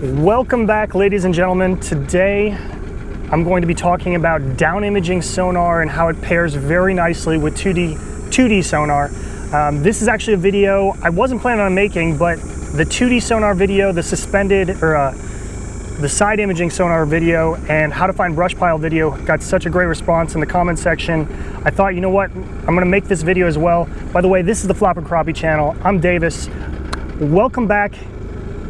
Welcome back, ladies and gentlemen. Today I'm going to be talking about down imaging sonar and how it pairs very nicely with 2D sonar. This is actually a video I wasn't planning on making, but the 2D sonar video, the suspended or the side imaging sonar video, and how to find brush pile video got such a great response in the comment section. I thought, you know what, I'm going to make this video as well. By the way, this is the Find Crappie channel. I'm Davis. Welcome back.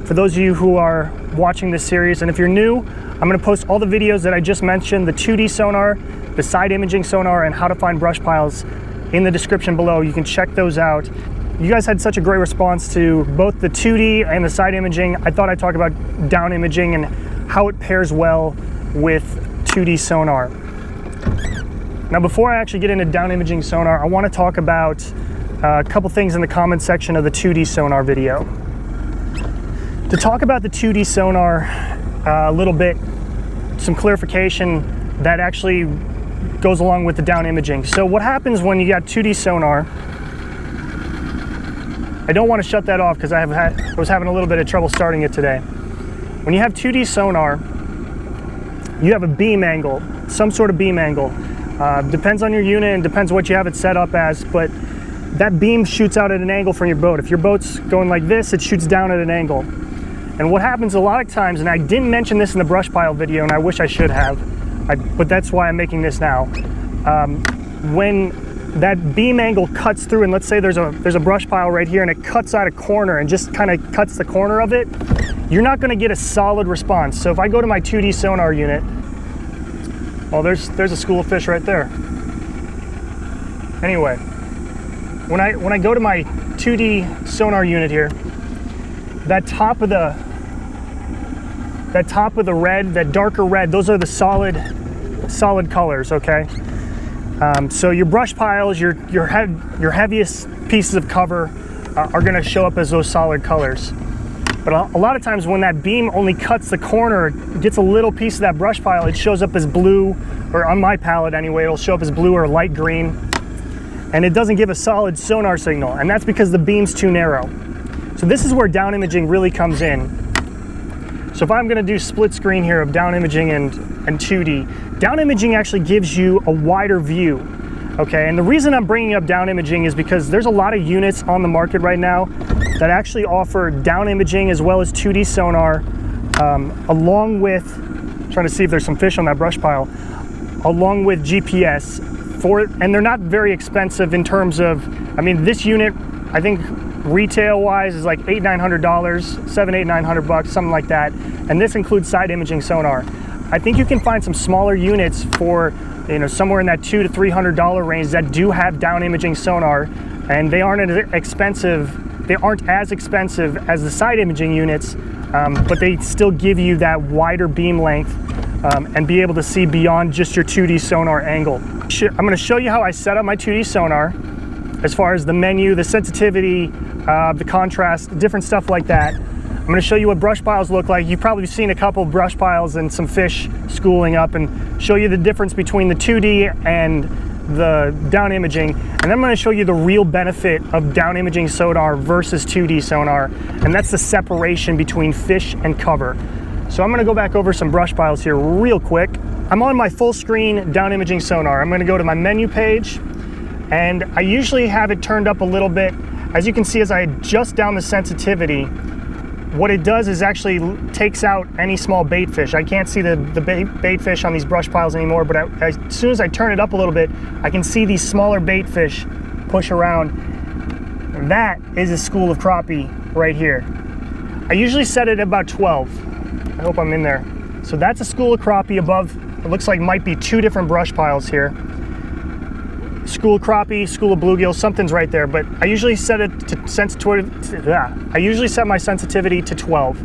For those of you who are watching this series, and if you're new, I'm going to post all the videos that I just mentioned, the 2D sonar, the side imaging sonar, and how to find brush piles in the description below. You can check those out. You guys had such a great response to both the 2D and the side imaging. I thought I'd talk about down imaging and how it pairs well with 2D sonar. Now, before I actually get into down imaging sonar, I want to talk about a couple things in the comment section of the 2D sonar video. To talk about the 2D sonar a little bit, some clarification that actually goes along with the down imaging. So what happens when you got 2D sonar, I don't want to shut that off because I was having a little bit of trouble starting it today. When you have 2D sonar, you have a beam angle, some sort of beam angle. Depends on your unit and depends what you have it set up as, but that beam shoots out at an angle from your boat. If your boat's going like this, it shoots down at an angle. And what happens a lot of times, and I didn't mention this in the brush pile video, and I wish I should have, but that's why I'm making this now. When that beam angle cuts through, and let's say there's a brush pile right here, and it cuts out a corner and just kind of cuts the corner of it, you're not going to get a solid response. So if I go to my 2D sonar unit, well, there's a school of fish right there. Anyway, when I go to my 2D sonar unit here, that top of the red, that darker red, those are the solid colors, okay? So your brush piles, your heaviest pieces of cover are going to show up as those solid colors. But a lot of times when that beam only cuts the corner, gets a little piece of that brush pile, it shows up as blue, or on my palette anyway, it'll show up as blue or light green, and it doesn't give a solid sonar signal, and that's because the beam's too narrow. So this is where down imaging really comes in. So if I'm going to do split screen here of down imaging and 2D, down imaging actually gives you a wider view, okay? And the reason I'm bringing up down imaging is because there's a lot of units on the market right now that actually offer down imaging as well as 2D sonar, along with, trying to see if there's some fish on that brush pile, along with GPS, and they're not very expensive in terms of, I mean, this unit, I think, retail wise is like $800-900, $700-900 bucks, something like that. And this includes side imaging sonar. I think you can find some smaller units for, you know, somewhere in that $200 to $300 range that do have down imaging sonar, and they aren't as expensive as the side imaging units, but they still give you that wider beam length and be able to see beyond just your 2D sonar angle. I'm going to show you how I set up my 2D sonar as far as the menu, the sensitivity, the contrast, different stuff like that. I'm going to show you what brush piles look like. You've probably seen a couple brush piles and some fish schooling up, and show you the difference between the 2D and the down imaging. And then I'm going to show you the real benefit of down imaging sonar versus 2D sonar, and that's the separation between fish and cover. So I'm going to go back over some brush piles here real quick. I'm on my full screen down imaging sonar. I'm going to go to my menu page, and I usually have it turned up a little bit. As you can see, as I adjust down the sensitivity, what it does is actually takes out any small bait fish. I can't see the bait fish on these brush piles anymore, but as soon as I turn it up a little bit, I can see these smaller bait fish push around. And that is a school of crappie right here. I usually set it at about 12. I hope I'm in there. So that's a school of crappie above. It looks like might be two different brush piles here. School of crappie, school of bluegill, something's right there, but I usually set it to sensitivity. I usually set my sensitivity to 12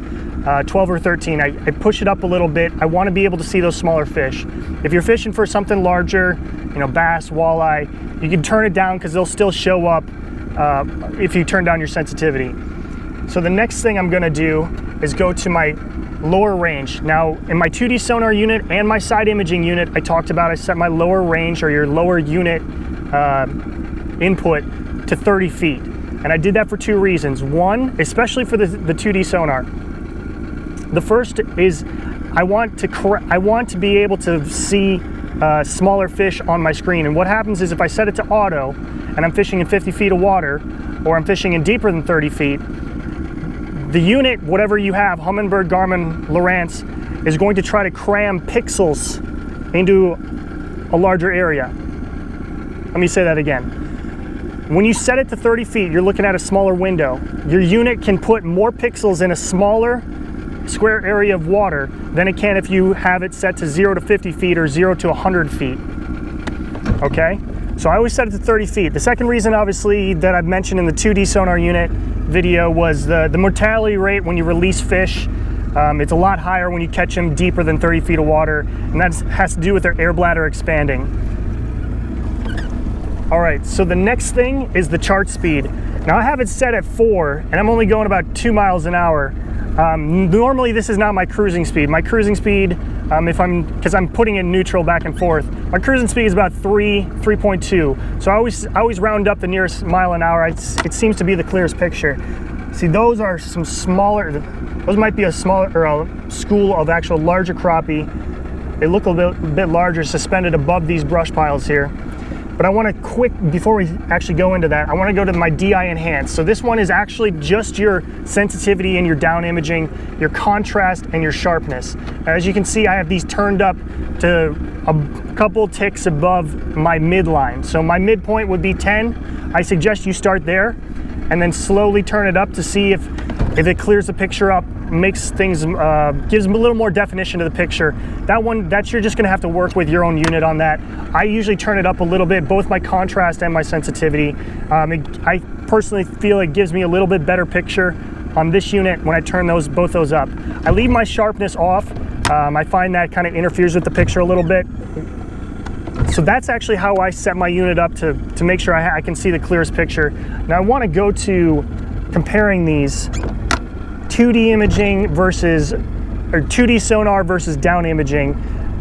or 13. I push it up a little bit. I want to be able to see those smaller fish. If you're fishing for something larger, you know, bass, walleye, you can turn it down because they'll still show up if you turn down your sensitivity. So the next thing I'm going to do is go to my lower range. Now, in my 2D sonar unit and my side imaging unit, I talked about I set my lower range, or your lower unit input, to 30 feet. And I did that for two reasons. One, especially for the 2D sonar, The first is I want to be able to see smaller fish on my screen. And what happens is if I set it to auto and I'm fishing in 50 feet of water, or I'm fishing in deeper than 30 feet, the unit, whatever you have, Humminbird, Garmin, Lowrance, is going to try to cram pixels into a larger area. Let me say that again. When you set it to 30 feet, you're looking at a smaller window. Your unit can put more pixels in a smaller square area of water than it can if you have it set to 0 to 50 feet or 0 to 100 feet. Okay? So I always set it to 30 feet. The second reason, obviously, that I've mentioned in the 2D sonar unit video was the mortality rate when you release fish. It's a lot higher when you catch them deeper than 30 feet of water, and that has to do with their air bladder expanding. All right, so the next thing is the chart speed. Now I have it set at 4, and I'm only going about 2 miles an hour. Normally this is not my cruising speed. My cruising speed, because I'm putting it in neutral back and forth, my cruising speed is about 3.2. So I always round up the nearest mile an hour. It seems to be the clearest picture. See, those are some smaller, those might be a smaller, or a school of actual larger crappie. They look a bit larger, suspended above these brush piles here. But I want to before we actually go into that, I want to go to my DI enhance. So this one is actually just your sensitivity and your down imaging, your contrast and your sharpness. As you can see, I have these turned up to a couple ticks above my midline. So my midpoint would be 10. I suggest you start there and then slowly turn it up to see if it clears the picture up, makes things, gives them a little more definition to the picture. That you're just gonna have to work with your own unit on that. I usually turn it up a little bit, both my contrast and my sensitivity. I personally feel it gives me a little bit better picture on this unit when I turn both those up. I leave my sharpness off. I find that kind of interferes with the picture a little bit. So that's actually how I set my unit up to make sure I can see the clearest picture. Now I wanna go to comparing these 2D imaging versus, or 2D sonar versus down imaging,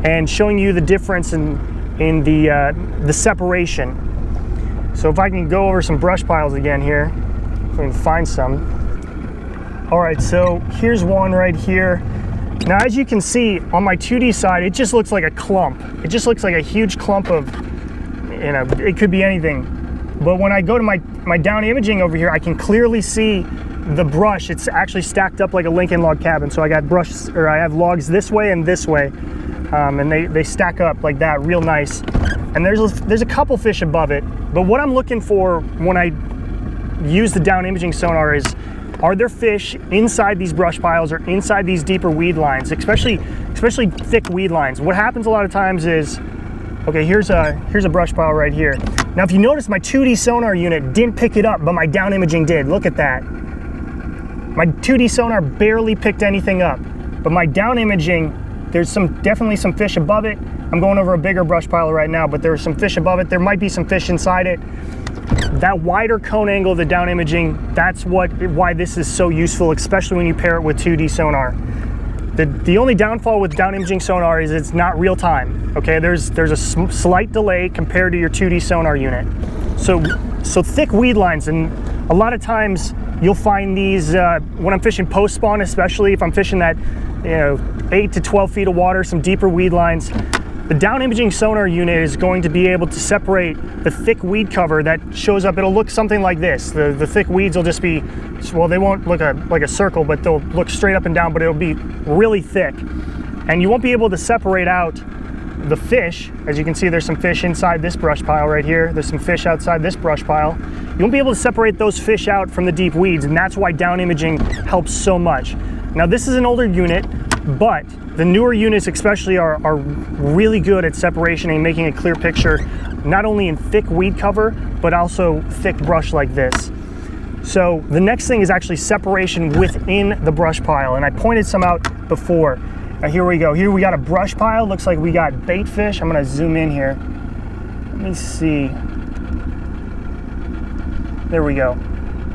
and showing you the difference in the separation. So if I can go over some brush piles again here, if we can find some. All right, so here's one right here. Now, as you can see on my 2D side, it just looks like a clump. It just looks like a huge clump of, it could be anything. But when I go to my down imaging over here, I can clearly see the brush. It's actually stacked up like a Lincoln log cabin. So I have logs this way and this way, and they stack up like that, real nice. And there's a couple fish above it. But what I'm looking for when I use the down imaging sonar is, are there fish inside these brush piles or inside these deeper weed lines, especially thick weed lines? What happens a lot of times is, okay, here's a brush pile right here. Now, if you notice, my 2D sonar unit didn't pick it up, but my down imaging did. Look at that. My 2D sonar barely picked anything up, but my down imaging, there's definitely some fish above it. I'm going over a bigger brush pile right now, but there's some fish above it. There might be some fish inside it. That wider cone angle of the down imaging, that's why this is so useful, especially when you pair it with 2D sonar. The only downfall with down imaging sonar is it's not real time. Okay, there's a slight delay compared to your 2D sonar unit. So thick weed lines, and a lot of times you'll find these when I'm fishing post spawn, especially if I'm fishing that 8 to 12 feet of water, some deeper weed lines. The down imaging sonar unit is going to be able to separate the thick weed cover that shows up. It'll look something like this. The thick weeds will just be, well, they won't look like a circle, but they'll look straight up and down, but it'll be really thick. And you won't be able to separate out the fish. As you can see, there's some fish inside this brush pile right here. There's some fish outside this brush pile. You won't be able to separate those fish out from the deep weeds, and that's why down imaging helps so much. Now, this is an older unit, but the newer units especially are really good at separation and making a clear picture, not only in thick weed cover, but also thick brush like this. So the next thing is actually separation within the brush pile, and I pointed some out before. Now here we go. Here we got a brush pile. Looks like we got bait fish. I'm gonna zoom in here. Let me see. There we go.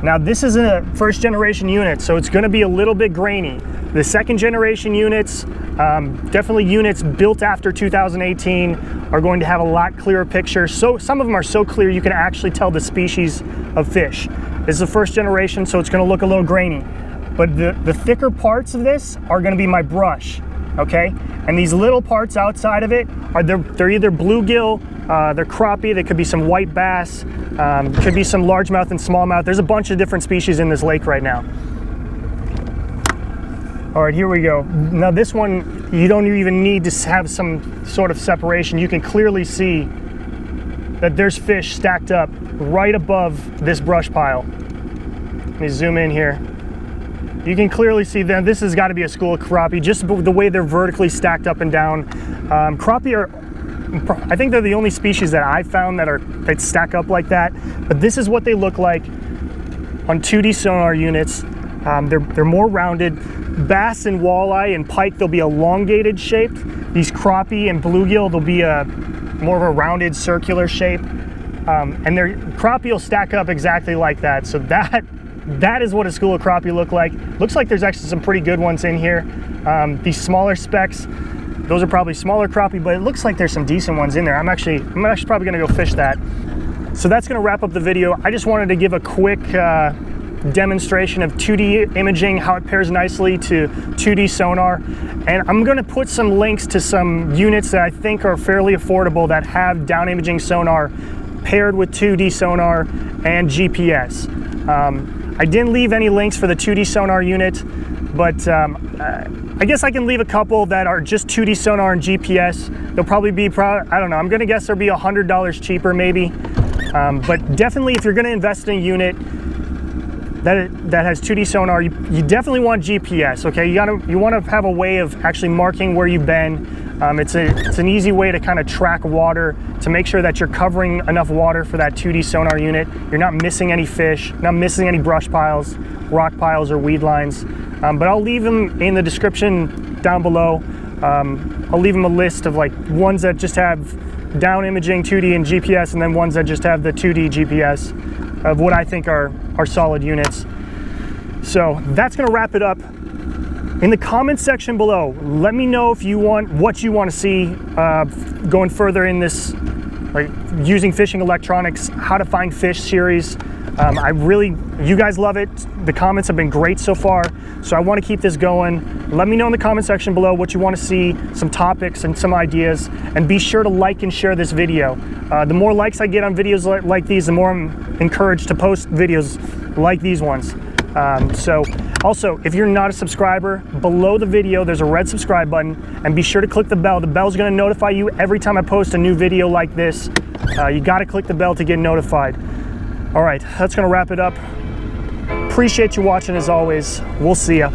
Now this is a first generation unit, so it's gonna be a little bit grainy. The second generation units, definitely units built after 2018, are going to have a lot clearer picture. So some of them are so clear you can actually tell the species of fish. This is the first generation, so it's gonna look a little grainy. but the thicker parts of this are gonna be my brush, okay? And these little parts outside of it, they're either bluegill, they're crappie, they could be some white bass, could be some largemouth and smallmouth. There's a bunch of different species in this lake right now. All right, here we go. Now this one, you don't even need to have some sort of separation. You can clearly see that there's fish stacked up right above this brush pile. Let me zoom in here. You can clearly see that this has got to be a school of crappie, just the way they're vertically stacked up and down. Crappie are, I think they're the only species that I've found that stack up like that. But this is what they look like on 2D sonar units. They're more rounded. Bass and walleye and pike, they'll be elongated shaped. These crappie and bluegill, they'll be more of a rounded circular shape. And their crappie will stack up exactly like that. So that is what a school of crappie look like. Looks like there's actually some pretty good ones in here. These smaller specks, those are probably smaller crappie, but it looks like there's some decent ones in there. I'm actually probably gonna go fish that. So that's gonna wrap up the video. I just wanted to give a quick demonstration of 2D imaging, how it pairs nicely to 2D sonar. And I'm gonna put some links to some units that I think are fairly affordable that have down imaging sonar paired with 2D sonar and GPS. I didn't leave any links for the 2D sonar unit, but I guess I can leave a couple that are just 2D sonar and GPS. They'll probably be, I don't know, I'm gonna guess they'll be $100 cheaper maybe. But definitely if you're gonna invest in a unit that has 2D sonar, you definitely want GPS, okay? You wanna have a way of actually marking where you've been. It's an easy way to kind of track water to make sure that you're covering enough water for that 2D sonar unit. You're not missing any fish, not missing any brush piles, rock piles, or weed lines. But I'll leave them in the description down below. I'll leave them a list of like ones that just have down imaging 2D and GPS, and then ones that just have the 2D GPS of what I think are solid units. So that's gonna wrap it up. In the comments section below, let me know if you what you want to see going further in this, like using fishing electronics, how to find fish series. You guys love it. The comments have been great so far, so I want to keep this going. Let me know in the comment section below what you want to see, some topics and some ideas, and be sure to like and share this video. The more likes I get on videos like these, the more I'm encouraged to post videos like these ones. So also, if you're not a subscriber, below the video there's a red subscribe button, and be sure to click the bell. The bell's going to notify you every time I post a new video like this. You got to click the bell to get notified. All right, that's going to wrap it up. Appreciate you watching as always. We'll see ya.